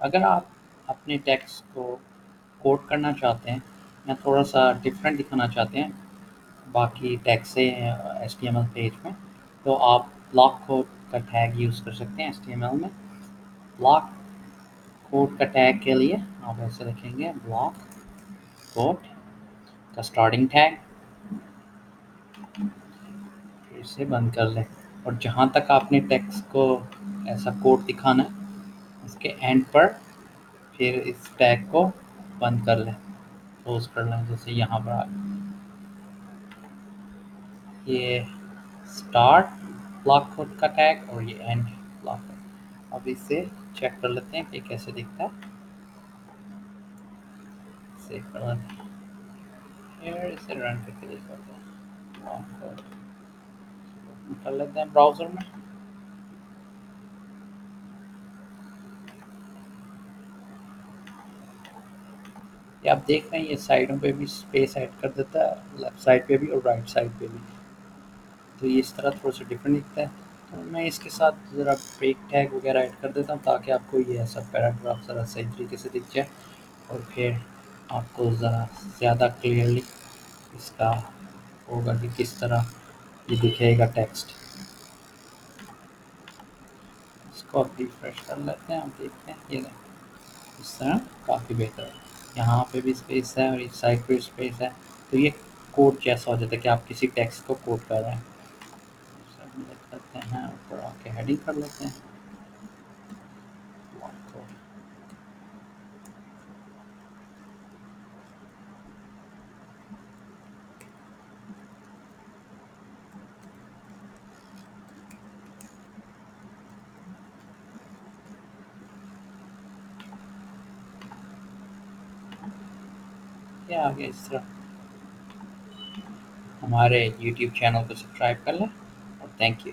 अगर आप अपने टेक्स्ट को कोड करना चाहते हैं या थोड़ा-सा डिफरेंट दिखाना चाहते हैं बाकी टैग से एचटीएमएल पेज में, तो आप ब्लॉक कोड का टैग यूज़ कर सकते हैं एचटीएमएल में। ब्लॉक कोड का टैग के लिए आप ऐसे लिखेंगे ब्लॉक कोड का स्टार्टिंग टैग, फिर इसे बंद कर लें और जहाँ तक आपने टेक्स्ट को ऐसा कोड दिखाना है, उसके एंड पर फिर इस टैग को बंद कर लें, क्लोज़ कर लें, जैसे यहाँ पर आ ये स्टार्ट ब्लॉक कोड का टैग और ये एंड ब्लॉक कोड। अब इसे चेक कर लेते हैं कि कैसे दिखता है। सेव कर लेते हैं, फिर इसे रन करके देख लेते हैं। ब्लॉक कोड कर लेते हैं ब्राउज़र में। ये आप देख रहे हैं ये साइडों पे भी स्पेस ऐड कर देता है, लेफ्ट साइड पे भी और राइट साइड पे भी। तो ये इस तरह थोड़ा-सा डिफरेंट दिखता है। तो मैं इसके साथ ज़रा ब्रेक टैग वगैरह ऐड कर देता हूँ ताकि आपको ये ऐसा पैराग्राफ ज़रा सही तरीके से दिख जाए और फिर आपको ज़रा ज़्यादा क्लियरली इसका होगा कि किस तरह ये दिखेगा टेक्स्ट। इसको अब रिफ्रेश कर लेते हैं, आप देखते हैं ये इस तरह काफ़ी बेहतर है। यहाँ पे भी स्पेस है और इस साइड पे स्पेस है, तो ये कोड जैसा हो जाता है कि आप किसी टेक्स्ट को कोड कर रहे हैं। सब देख लेते हैं, ऊपर आके हेडिंग कर लेते हैं। ये आगे इस तरह हमारे यूट्यूब चैनल को सब्सक्राइब कर लें और थैंक यू।